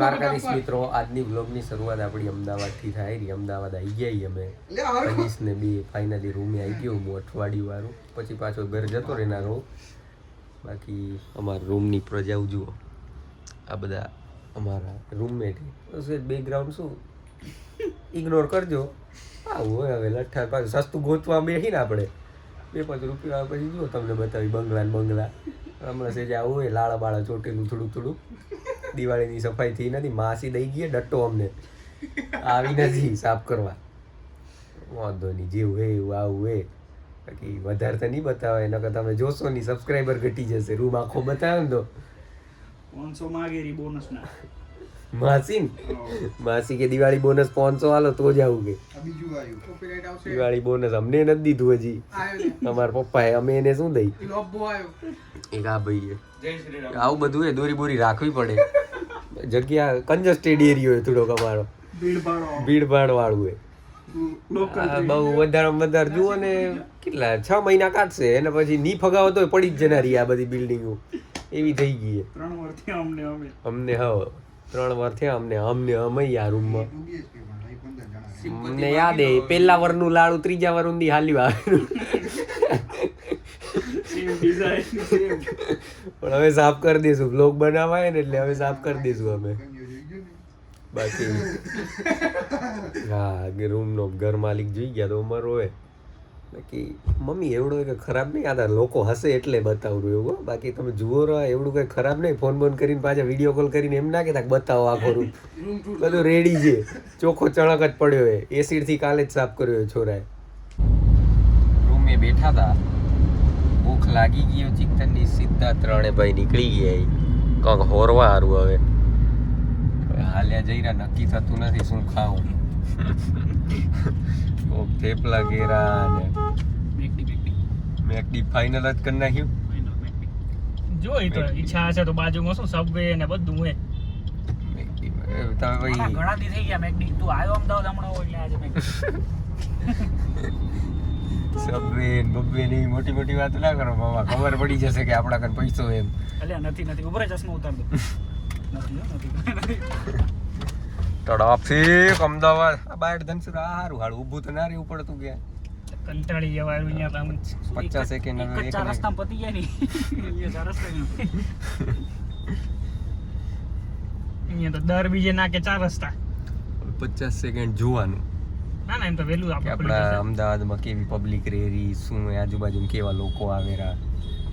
દ્વારકાધીશ મિત્રો, આજની વ્લોગની શરૂઆત આપણી અમદાવાદથી થાય રહી. અમદાવાદ આવી ગયા અમે અનીશને બે ફાઇનલી રૂમે આવી ગયો હું અઠવાડિયું વાળું, પછી પાછો ઘર જતો રહેના રહું. બાકી અમારા રૂમની પ્રજાઓ જુઓ, આ બધા અમારા રૂમમેટ. બેકગ્રાઉન્ડ શું ઇગ્નોર કરજો. આવું હોય હવે લઠ્ઠા પાછું સસ્તું ગોતવા બેસીને આપણે 2-5 રૂપિયા પછી જુઓ તમને બતાવી બંગલા ને બંગલા. હમણાં સેજ આવું હોય લાળા બાળા ચોટેલું થોડું દિવાળીની સફાઈ થઈ નથી, માસી દઈ ગઈ ડટ્ટો અમને આવી નથી સાફ કરવા. વાંધો નહીં, જેવું હે એવું આવું હે. બાકી વધારે તો નહીં બતાવે, નકર તમે જોશો નહીં સબસ્ક્રાઈબર ઘટી જશે. રૂમ આખો બતાવે ને તો 500 માંગેરી બોનસ ના માસી કે દિવાળી બોનસ 500 આલો તો જ આવું કે દિવાળી બોનસ અમને નથી દીધું હજી અમારા પપ્પાએ. અમે એને શું દઈ એક આ ભાઈ આવું બધું એ દોરી બોરી રાખવી પડે. જગ્યા કન્જસ્ટેડ એરિયો હોય થોડોક અમારો, ભીડભાડ વાળું હોય. બહુ વધારે જુઓ ને કેટલા 6 મહિના કાઢશે એને પછી ની ફગાવો તો પડી જ જનારી આ બધી બિલ્ડિંગો એવી થઈ ગઈ. 3 વર્ષ થયા અમને હવે 3 વર્ષ થયા અમને અમે આ રૂમમાં. અમને યાદ હે પહેલા વરનું લાડુ ત્રીજા વર ઊંધી હાલ્યું આવેલું. પણ હવે સાફ કરી દઈશું, બ્લોગ બનાવાય ને એટલે હવે સાફ કરી દઈશું અમે. બાકી હા રૂમનો ઘર માલિક જોઈ ગયા તો અમારો હોય. બાકી મમ્મી એવડો કે ખરાબ નહીં, આ લોકો હશે એટલે બતાવું એવું. બાકી તમે જુઓ રહો એવડું કંઈ ખરાબ નહીં. ફોન કરીને પાછા વિડીયો કોલ કરીને એમ ના કહેતા બતાવો આખો રૂમ બધું રેડી છે, ચોખ્ખો ચણક જ પડ્યો હોય. એસિડથી કાલે જ સાફ કર્યો હોય છોરાએ. રૂમે બેઠા હતા, ભૂખ લાગી ગયો ચિકનની, સીધા 3 ભાઈ નીકળી ગયા કંઈક હોરવા હારું. હવે હાલ્યા જઈ રહ્યા, નક્કી થતું નથી શું ખાવું. થેપલા ઘેરા ને મેકડી ફાઇનલ જ કરી નાખ્યું. જોઈ તો ઈચ્છા હશે તો બાજુમાં શું સબવે ને બધું હોય. મેકડી તમે ભાઈ ઘણા દી થઈ ગયા મેકડી. તું આવ્યો અમદાવાદ હમણાં એટલે આજે મેકડી સબવે બબ્વે ની મોટી વાત ના કરો મામા, ખબર પડી જશે કે આપણા કન પૈસો એમ. અલ્યા નથી ઉભરે ચશ્મા ઉતાર દો. નથી ટ્રાફિક અમદાવાદ આ બાર ધનસુર હારું હારું ઊભું તો ના રહેવું પડતું કે કંટાળી જવાય અહીંયા. 50 સેકન્ડ હવે એક રસ્તા પતી જાય ને અહીંયા રસ્તા અહીંયા તો દર બીજે નાકે 4 રસ્તા 50 સેકન્ડ જોવાનું. ના એમ તો વેલું આપણા અમદાવાદમાં કેવી પબ્લિક રેરી, શું આજુબાજુ કેવા લોકો આવેરા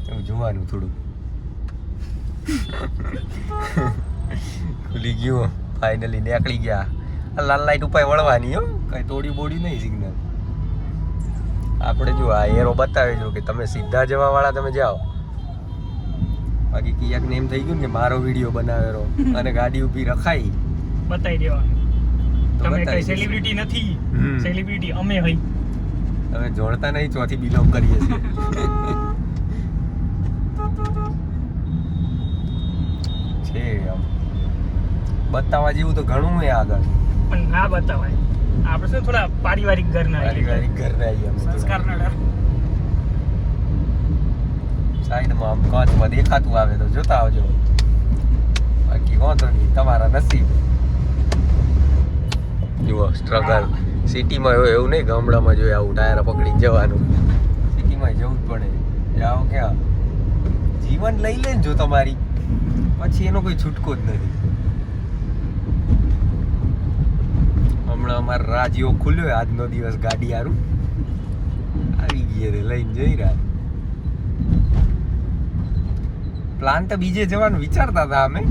એવું જોવાનું થોડું. ખુલી ગયું ફાઇનલી, નીકળી ગયા. લાલ લાઈટ ઉપર વળવાની હો, કઈ તોડી બોડી નહીં સિગ્નલ. આપણે જો આ એરો બતાવે જો કે તમે સીધા જવા વાળા તમે જાઓ. બાકી કિયાક ને એમ થઈ ગયું ને કે મારો વિડીયો બનાવેલો અને ગાડી ઊભી રખાઈ બતાવી દેવાનું. તમે કઈ સેલિબ્રિટી નથી, સેલિબ્રિટી અમે હઈ. તમે જોડતા નહીં, ચોથી બિલોંગ કરીએ છીએ. છે આમ બતાવવા જેવું તો ઘણું હોય આગળ, પણ ના બતાવાય. આપણે શું થોડા પારિવારિક ઘરના સંસ્કારના ડર. સાઈડમાં આમ કાચમાં દેખાતું આવે તો જોતા આવજો. બાકી વાંધો નહીં, તમારા નસીબ. જુઓ સ્ટ્રગલ સિટીમાં હોય એવું નહીં, ગામડામાં જોઈએ આવું ટાયર પકડીને જવાનું. સિટીમાં જવું જ પડે. જાઓ ક્યાં જીવન લઈ લે ને જો તમારી, પછી એનો કોઈ છૂટકો જ નથી. હમણાં અમારો રાજીઓ ખુલ્યો આજનો દિવસ, ગાડી હારું આવી ગઈ રે લઈને જઈ રહ્યા. પ્લાન તો બીજે જવાનું વિચારતા હતા અમે,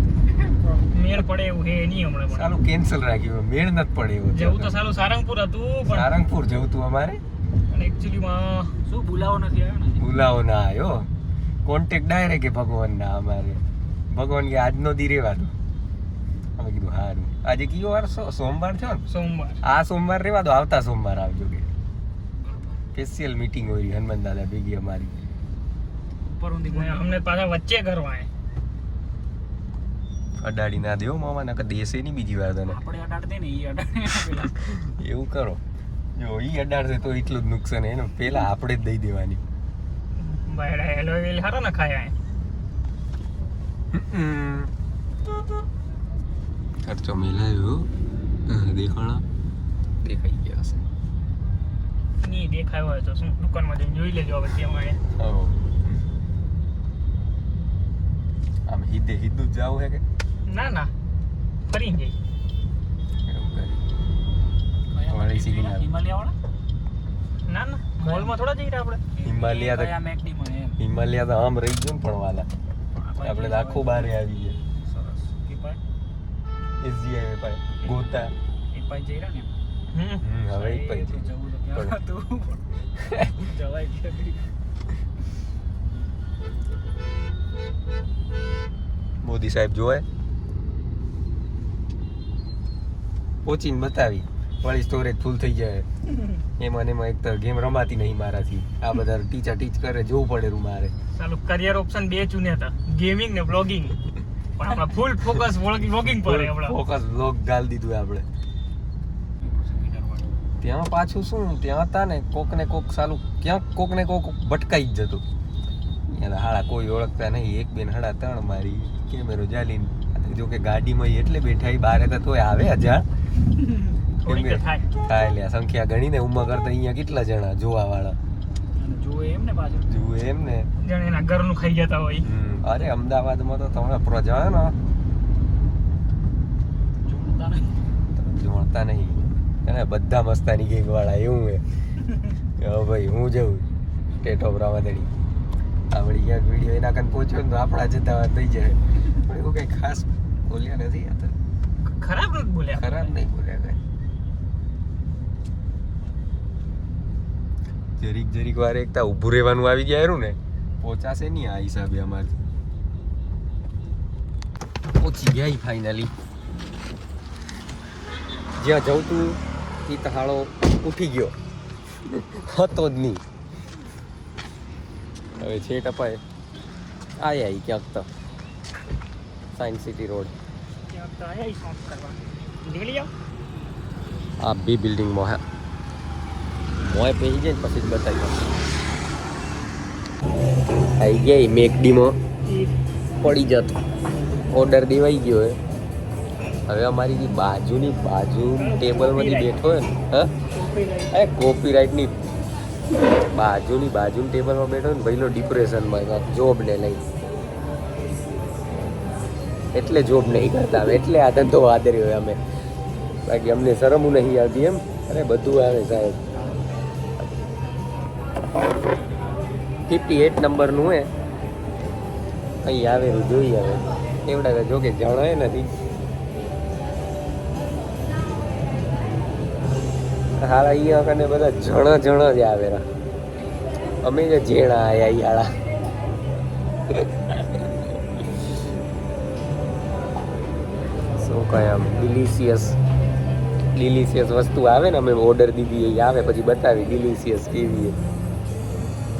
મેળ પડે એવું હે નહીં હમણાં. સાલું કેન્સલ રાખ્યું, મેળ નથી પડે એવું. જવું તો સાલું સારંગપુર હતું, પણ સારંગપુર જવું તું અમારે, અને એકચ્યુઅલીમાં શું બોલાવો નથી આવ્યો ને. બોલાવો ના આવ્યો, કોન્ટેક્ટ ડાયરેક્ટ કે ભગવાન ના. અમારે ભગવાન કે આજનો દી રેવા દો. અમે કીધું સારું. આજે કયો વાર? સોમવાર થયો ને? સોમવાર. આ સોમવાર રેવા દો, આવતા સોમવાર આવજો કે સ્પેશિયલ મીટિંગ હોય હનુમાન દાદા ભેગી અમારી. અમને પાછા વચ્ચે કરવા અડાડી ના દેવો મામા, નકર દેશે નહીં બીજી વાર તને. આપણે અડાડતે ને ઈ અડાડે એવું કરો, જો ઈ અડાડશે તો એટલું જ નુકસાન એનું, પેલા આપણે જ દઈ દેવાની. બાયડા હેલો વેલ હારો ના ખાયા. ખર્ચો મિલાયો દેખાણા દેખાઈ ગયા હશે નહીં દેખાયો હોય તો શું દુકાનમાં જઈને જોઈ લેજો હવે ત્યાં મળે આમ હિદ્દું જ જાવું હે કે ના ના ફરી જઈ વાળી સિગ્નલ ના ના મોલમાં થોડા જઈ રહ્યા આપણે હિમાલયા તો આમ રહી ગયું ને પણ વાલા આપણે તો આખું બારે આવી ગયા એસજી હાઈવે પર ગોતા હવે એક પાઈ મોદી સાહેબ જોવે પહોંચીને બતાવી વળી સ્ટોરેજ ફૂલ થઈ જાય એમાં એક તો ગેમ રમાતી નહીં મારાથી આ બધા ટીચ કરે જોવું પડે રૂ મારે ચાલો કરિયર ઓપ્શન 2 ચૂન્યા હતા ગેમિંગ ને બ્લોગિંગ પણ આપણા ફૂલ ફોકસ બ્લોગિંગ પર આપણા ફોકસ બ્લોગ ગાલ દીધું આપણે ત્યાં પાછું શું ત્યાં હતા ને કોક સાલું ક્યાંક કોક ભટકાઈ જ જતું અહીંયા હાડા કોઈ ઓળખતા નહીં એક બેન હાડા 3 મારી કેમેરો જાલીને જો કે ગાડીમાં એટલે બેઠા બારે તો તોય આવે અજાણ થાય લે સંખ્યા ગણીને ઉમા કરતા અહીંયા કેટલા જણા જોવા વાળા જુએ એમ ને જણ એના ઘરનું ખાઈ જતા હોય અરે અમદાવાદમાં તો તમે પ્રજા ને જોડતા નહીં અને બધા મસ્તાની ગેંગ વાળા એવું હે કે ભાઈ હું જઉં સ્ટેટ ઓફ રામાદડી આપણી ક્યાંક વિડીયો એના કાન પહોંચ્યો ને તો આપણા જતા થઈ જાય પણ એવું કંઈ ખાસ બોલ્યા નથી ખરાબ નહીં બોલ્યા કઈ જરીક વાર એકતા ઊભું રહેવાનું આવી ગયા ને પહોંચાશે નહીં આ હિસાબે અમારથી પહોંચી ગયા ફાઇનલી જ્યાં જવું તું એ તહાળો ઉઠી ગયો હતો જ નહીં હવે છેટ અપાય આયા ક્યાંક તો સાયન્સ સિટી રોડ આ બી બિલ્ડિંગમાં હે મોય પહેરી જાય ને પછી જ બતાવી આવી ગયા મેકડીમાં પડી જતો ઓર્ડર દેવાઈ ગયો હે હવે અમારી જે બાજુ ટેબલમાંથી બેઠો હોય ને હા કોપીરાઇટની બાજુની ટેબલમાં બેઠો ને ભાઈલો ડિપ્રેશનમાં જોબને લઈ એટલે જોબ નહીં કરતા અમે એટલે આ ધંધો આદરી હોય અમે બાકી અમને શરમું નહીં આવતી એમ અરે બધું આવે સાહેબ 58 નંબરનું હે અહીં આવેલું જોઈએ હવે એવડા જો કે જણાય નથી હાલ અહીંયા કને બધા જણા જ આવેલા અમે જે જેણા આયા યાળા શું કહે આમ ડિલિશિયસ વસ્તુ આવે ને અમે ઓર્ડર દીધી એ આવે પછી બતાવી ડિલિશિયસ કેવી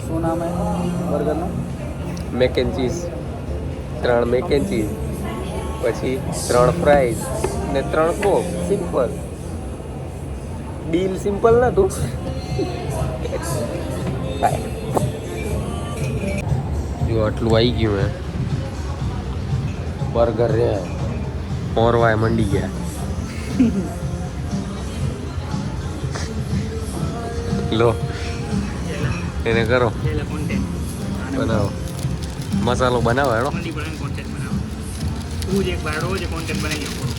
શું નામ હે બર્ગરનું mac and cheese 3 mac and cheese પછી 3 ફ્રાઈઝ ને 3 કોક સિમ્પલ ડીલ સિમ્પલ ના તું જો આટલું આવી ગયું હે બર્ગર રે ઓરવાય મંડી ગયા લો એને કરો બનાવો મસાલો બનાવો હેડો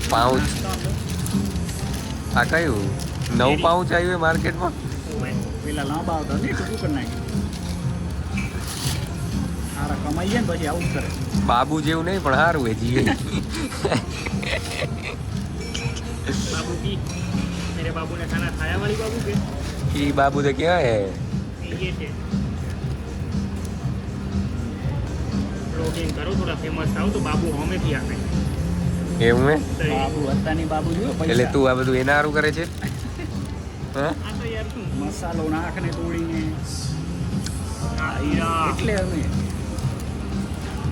પાઉચ આ કયું 9 પાઉચ આવ્યું માર્કેટમાં પેલા લાંબા આવતા ને ટૂંકું કરી નાખ્યું સારા કમાઈ જાય ને પછી આવું કરે બાબુ જેવું નહીં પણ સારું હે જીએ बाबू की मेरे बाबू ने खाना खाया वाली बाबू के ये बाबू तो क्या है ये थे ब्लॉगिंग करो थोड़ा फेमस થાવ તો બાબુ હોમેથી આપે એવું હે બાબુ હતાની બાબુ જો પૈસા એટલે તું આ બધું એના હારું કરે છે હા આ તો યાર શું મસાલો નાખને તોડીને એટલે અમે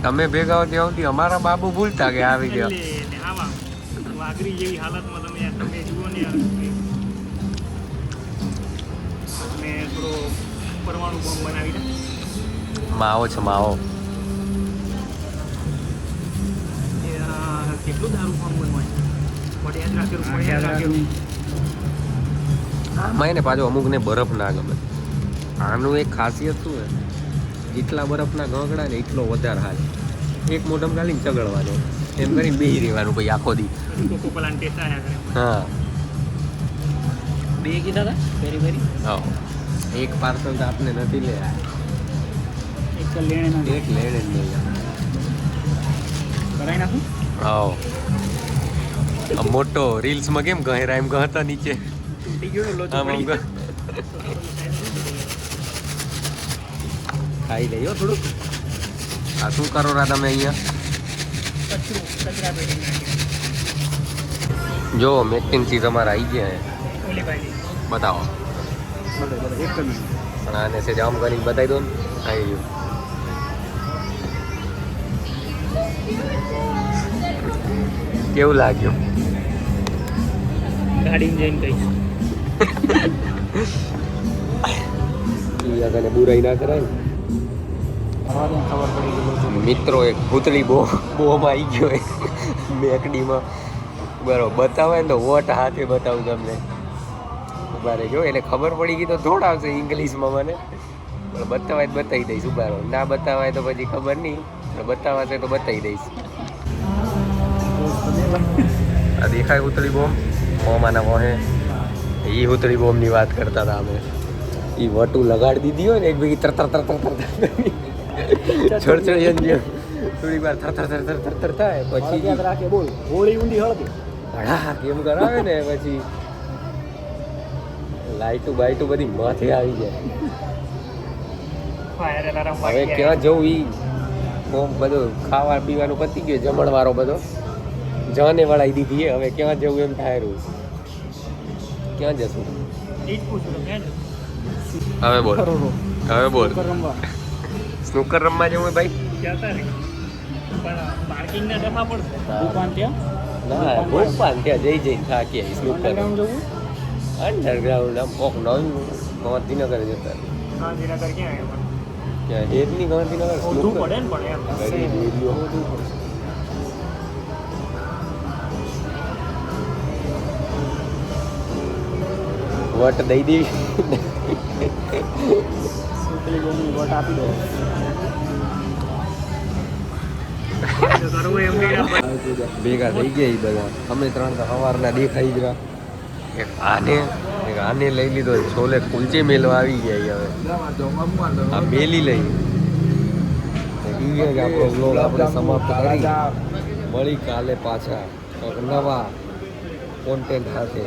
તમે ભેગા હો ત્યાંથી અમારા બાબુ ભૂલતા કે આવી ગયા એટલે આવા વાગરી જેવી હાલતમાં તમે યાર તમે જુઓ ને યાર તમે થોડો પરમાણુ બોમ્બ બનાવીને માવો છે માવો કેટલું દારૂ બોમ્બ બનવાય આમાં એને પાછો અમુકને બરફ ના ગમે. આનું એક ખાસિયત શું છે, જેટલા બરફના ગગડા ને એટલો વધારે હાલ. એક મોઢમ ગાલીને ચગડવાનો એમ કરીને બેહી રહેવાનું ભાઈ આખો દી. હા બે કીધા હતા ફેરી ફેરી. હા એક પાર્સલ તો આપને નથી લે, એક લેણે એક લેણે જ નહીં કરાવી નાખું. હા મોટો રીલ્સમાં કેમ ગહેરા એમ ગહતા નીચે તૂટી ગયો લોચો આમ આમ પડી. ખાઈ લઈએ થોડુંક. આ શું કરો રા તમે અહીંયા? કચરા પેટી નાખી. જો મેકિંગ ચીઝ અમારા આવી ગયા ઓલી ભાઈ બતાવો. એક મિનિટ. પણ આને છે જામ કરીને બતાવી દો ને. આવી ગયું. કેવું લાગ્યું? ગાડીમાં જઈને કહીશ. આગળ બુરાઈ ના કરાય ને. ખબર પડી ગઈ. મિત્રો એક ભૂતળી બોમાં આવી ગયો મેકડીમાં. બરોબર બતાવે ને તો વોટ હાથે બતાવું તમને. ઉભા રહેજો, એટલે ખબર પડી ગઈ તો થોડા આવશે ઇંગ્લિશમાં મને, પણ બતાવાય તો બતાવી દઈશ. ઉભા રહો, ના બતાવાય તો પછી ખબર નહીં, પણ બતાવાશે તો બતાવી દઈશ. આ દેખાય ઉતળી બોમ મોમાના મોહે. એ ઉતળી બોમની વાત કરતા હતા અમે. એ વટું લગાડી દીધી હોય ને એક ભેગી તરતર છડછડી થોડી વાર થર થાય પછી રાખે બોલ હોળી ઊંડી હળદી ભડા કેમ કરાવે ને પછી લાઈટું બાઈટું બધી માથે આવી જાય. ફાયર એલાર્મ હવે ક્યાં જવું ઈ બોમ બધું ખાવા પીવાનું પતી ગયું, જમણવારો બધો જાને વળાઈ દીધી. હવે ક્યાં જવું એમ થાય રહ્યું. ક્યાં જશું ઈ જ પૂછું ક્યાં જવું. હવે બોલ, હવે બોલ. રમવા સ્નૂકર રમવા જવું ભાઈ? ક્યાં રે પણ પાર્કિંગ ના ડફા પડશે. દુકાન ત્યાં ના ભોપાલ ત્યાં જઈ થાકી આવી. સ્નૂકર અંડરગ્રાઉન્ડ જવું. અંડરગ્રાઉન્ડ આમ કોક નવું ગાંધીનગર જતા. ગાંધીનગર ક્યાં આવ્યા ક્યાં હેદની ગાંધીનગર ઓધું પડે ને પણ એમ વટ દઈ દેવી. સુતલી ગોની વોટ આપી દો. કરવું એમ નહીં. ભેગા થઈ ગયા એ બધા. અમે ત્રણ તો સવારના દેખાઈ ગયા. એક આને લઈ લીધો, છોલે કુલચે મેલવા આવી ગયા. હવે આ મેલી લઈ આપણો બ્લોગ આપણે સમાપ્ત કરી. મળી કાલે પાછા નવા કોન્ટેન્ટ સાથે.